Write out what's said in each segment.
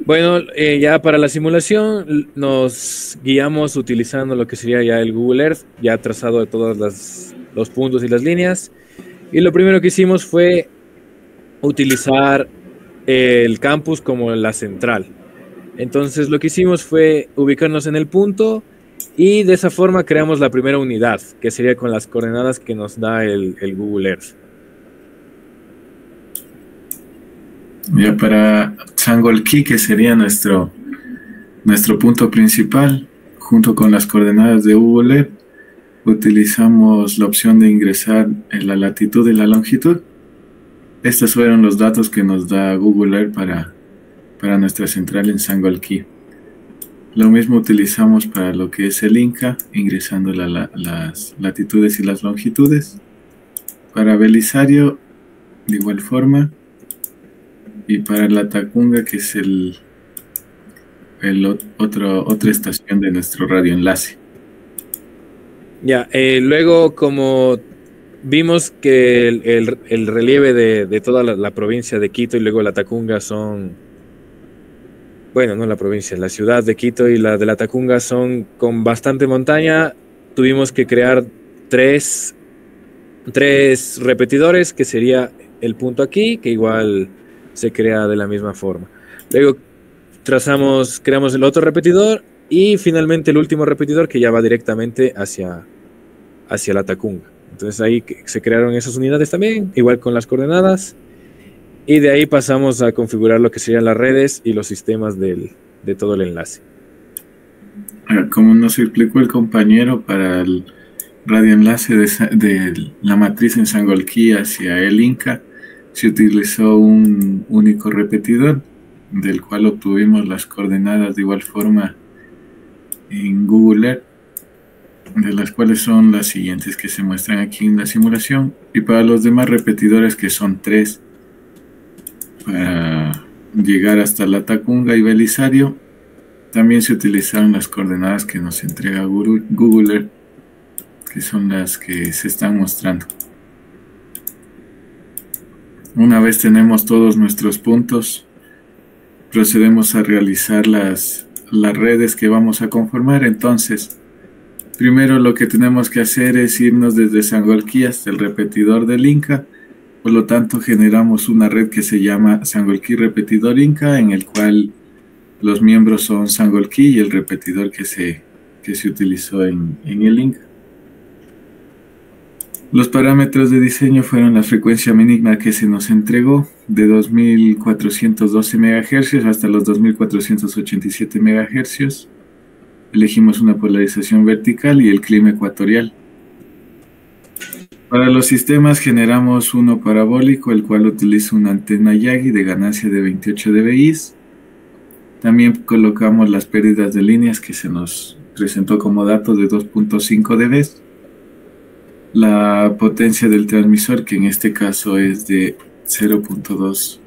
Bueno, ya para la simulación nos guiamos utilizando lo que sería ya el Google Earth, ya trazado de todos los puntos y las líneas. Y lo primero que hicimos fue utilizar el campus como la central. Entonces lo que hicimos fue ubicarnos en el punto y de esa forma creamos la primera unidad, que sería con las coordenadas que nos da el Google Earth. Ya para Sangolquí, que sería nuestro punto principal, junto con las coordenadas de Google Earth, utilizamos la opción de ingresar en la latitud y la longitud. Estos fueron los datos que nos da Google Earth para nuestra central en Sangolquí. Lo mismo utilizamos para lo que es el Inca, ingresando las latitudes y las longitudes. Para Belisario, de igual forma. Y para la Tacunga, que es otra estación de nuestro radioenlace. Ya, luego como vimos que el relieve de toda la provincia de Quito y luego la Tacunga son, bueno, no la provincia, la ciudad de Quito y la de la Tacunga son con bastante montaña, tuvimos que crear tres repetidores, que sería el punto aquí, que igual se crea de la misma forma. Luego creamos el otro repetidor y finalmente el último repetidor que ya va directamente hacia la Tacunga. Entonces ahí se crearon esas unidades también, igual con las coordenadas. Y de ahí pasamos a configurar lo que serían las redes y los sistemas de todo el enlace. Como nos explicó el compañero, para el radioenlace de la matriz en Sangolquí hacia el Inca, se utilizó un único repetidor, del cual obtuvimos las coordenadas de igual forma en Google Earth, de las cuales son las siguientes que se muestran aquí en la simulación. Y para los demás repetidores, que son tres, para llegar hasta la Tacunga y Belisario, también se utilizaron las coordenadas que nos entrega Google Earth, que son las que se están mostrando. Una vez tenemos todos nuestros puntos, procedemos a realizar las redes que vamos a conformar. Entonces, primero lo que tenemos que hacer es irnos desde Sangolquí hasta el repetidor del Inca. Por lo tanto, generamos una red que se llama Sangolquí Repetidor Inca, en el cual los miembros son Sangolquí y el repetidor que se utilizó en el Inca. Los parámetros de diseño fueron la frecuencia mínima que se nos entregó, de 2412 MHz hasta los 2487 MHz. Elegimos una polarización vertical y el clima ecuatorial. Para los sistemas generamos uno parabólico, el cual utiliza una antena Yagi de ganancia de 28 dBi. También colocamos las pérdidas de líneas que se nos presentó como datos de 2.5 dB. La potencia del transmisor, que en este caso es de 0.2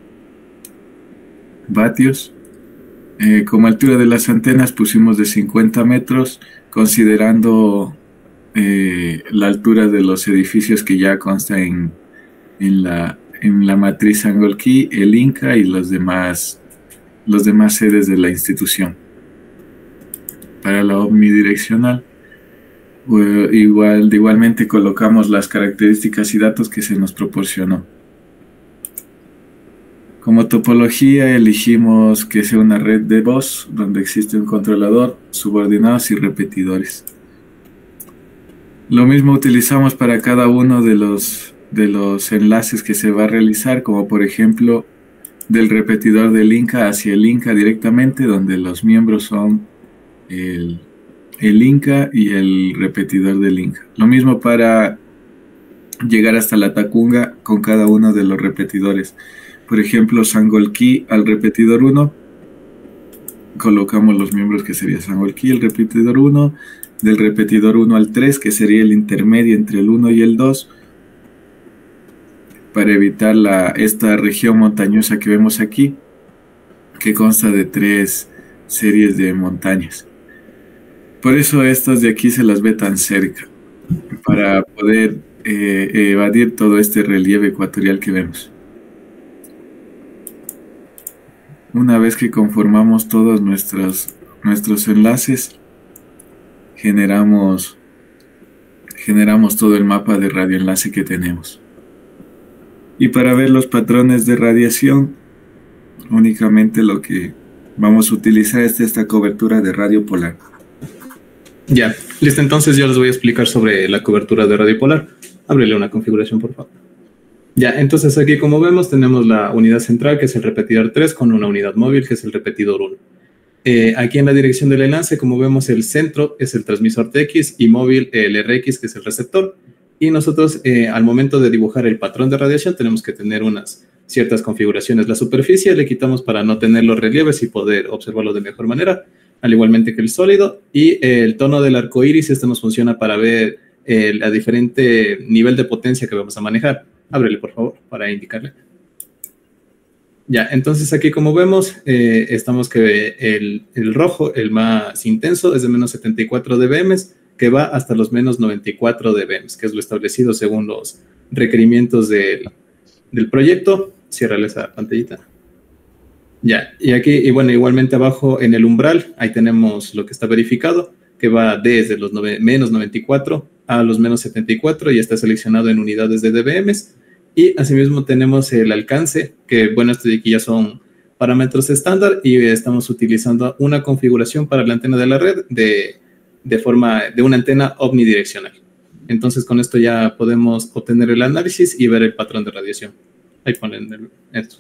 vatios. Como altura de las antenas pusimos de 50 metros, considerando la altura de los edificios que ya consta en la matriz Sangolquí, el Inca y los demás sedes de la institución. Para la omnidireccional, igualmente colocamos las características y datos que se nos proporcionó. Como topología elegimos que sea una red de voz donde existe un controlador, subordinados y repetidores. Lo mismo utilizamos para cada uno de los enlaces que se va a realizar, como por ejemplo del repetidor del Inca hacia el Inca directamente, donde los miembros son el Inca y el repetidor del Inca. Lo mismo para llegar hasta la Tacunga con cada uno de los repetidores. Por ejemplo, Sangolquí al repetidor 1, colocamos los miembros que sería Sangolquí, el repetidor 1, del repetidor 1 al 3, que sería el intermedio entre el 1 y el 2, para evitar esta región montañosa que vemos aquí, que consta de 3 series de montañas. Por eso estas de aquí se las ve tan cerca, para poder evadir todo este relieve ecuatorial que vemos. Una vez que conformamos todos nuestros enlaces, generamos todo el mapa de radioenlace que tenemos. Y para ver los patrones de radiación, únicamente lo que vamos a utilizar es esta cobertura de radio polar. Ya, listo. Entonces yo les voy a explicar sobre la cobertura de radio polar. Ábrele una configuración, por favor. Ya, entonces aquí como vemos tenemos la unidad central, que es el repetidor 3, con una unidad móvil, que es el repetidor 1. Aquí en la dirección del enlace, como vemos, el centro es el transmisor TX y móvil el RX, que es el receptor. Y nosotros, al momento de dibujar el patrón de radiación, tenemos que tener unas ciertas configuraciones. La superficie le quitamos para no tener los relieves y poder observarlo de mejor manera, al igualmente que el sólido. Y el tono del arco iris, este nos funciona para ver el diferente nivel de potencia que vamos a manejar. Ábrele, por favor, para indicarle. Ya, entonces aquí como vemos, estamos que el rojo, el más intenso, es de menos 74 dBm, que va hasta los menos 94 dBm, que es lo establecido según los requerimientos del proyecto. Ciérrale esa pantallita. Ya, y aquí, y bueno, igualmente abajo en el umbral, ahí tenemos lo que está verificado, que va desde los menos 94 a los menos 74 y está seleccionado en unidades de dBm. Y asimismo tenemos el alcance, que bueno, estos de aquí ya son parámetros estándar y estamos utilizando una configuración para la antena de la red de forma de una antena omnidireccional. Entonces con esto ya podemos obtener el análisis y ver el patrón de radiación. Ahí ponen esto.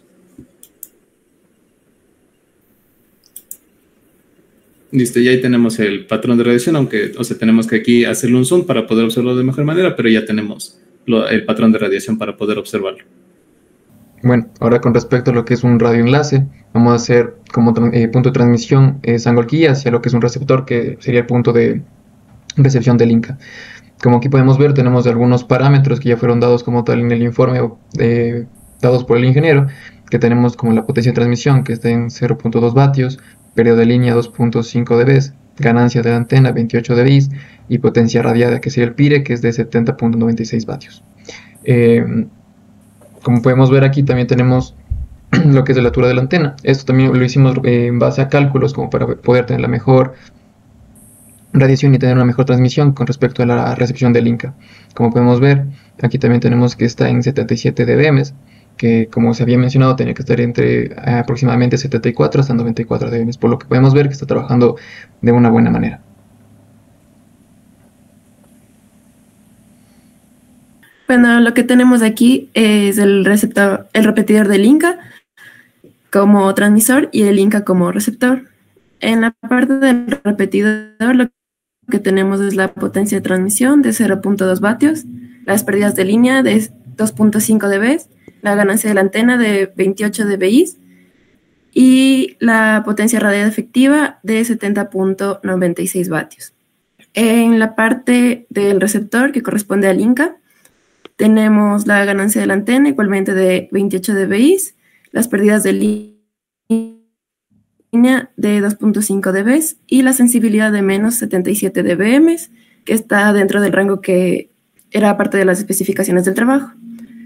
Listo, ya ahí tenemos el patrón de radiación, aunque tenemos que aquí hacerle un zoom para poder observarlo de mejor manera, pero ya tenemos el patrón de radiación para poder observarlo. Bueno, ahora con respecto a lo que es un radioenlace, vamos a hacer como punto de transmisión San Golquilla hacia lo que es un receptor, que sería el punto de recepción del Inca. Como aquí podemos ver, tenemos algunos parámetros que ya fueron dados como tal en el informe dados por el ingeniero, que tenemos como la potencia de transmisión, que está en 0.2 vatios, periodo de línea 2.5 dB, ganancia de la antena 28 dB y potencia radiada, que sería el PIRE, que es de 70.96 vatios. Como podemos ver aquí también tenemos lo que es la altura de la antena. Esto también lo hicimos en base a cálculos como para poder tener la mejor radiación y tener una mejor transmisión con respecto a la recepción del Inca. Como podemos ver, aquí también tenemos que está en 77 dBm, que como se había mencionado tenía que estar entre aproximadamente 74 hasta 94 dBm, por lo que podemos ver que está trabajando de una buena manera. Bueno, lo que tenemos aquí es el receptor, el repetidor del Inca como transmisor y el Inca como receptor. En la parte del repetidor lo que tenemos es la potencia de transmisión de 0.2 vatios, las pérdidas de línea de 2.5 dB, la ganancia de la antena de 28 dBi y la potencia radiada efectiva de 70.96 vatios. En la parte del receptor que corresponde al Inca, tenemos la ganancia de la antena igualmente de 28 dBi, las pérdidas de línea de 2.5 dB y la sensibilidad de menos 77 dBm, que está dentro del rango que era parte de las especificaciones del trabajo.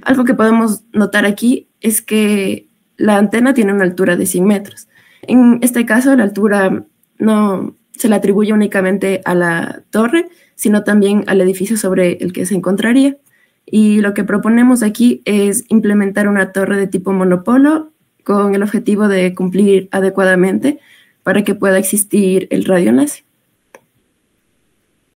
Algo que podemos notar aquí es que la antena tiene una altura de 100 metros. En este caso, la altura no se le atribuye únicamente a la torre, sino también al edificio sobre el que se encontraría. Y lo que proponemos aquí es implementar una torre de tipo monopolo con el objetivo de cumplir adecuadamente para que pueda existir el radioenlace.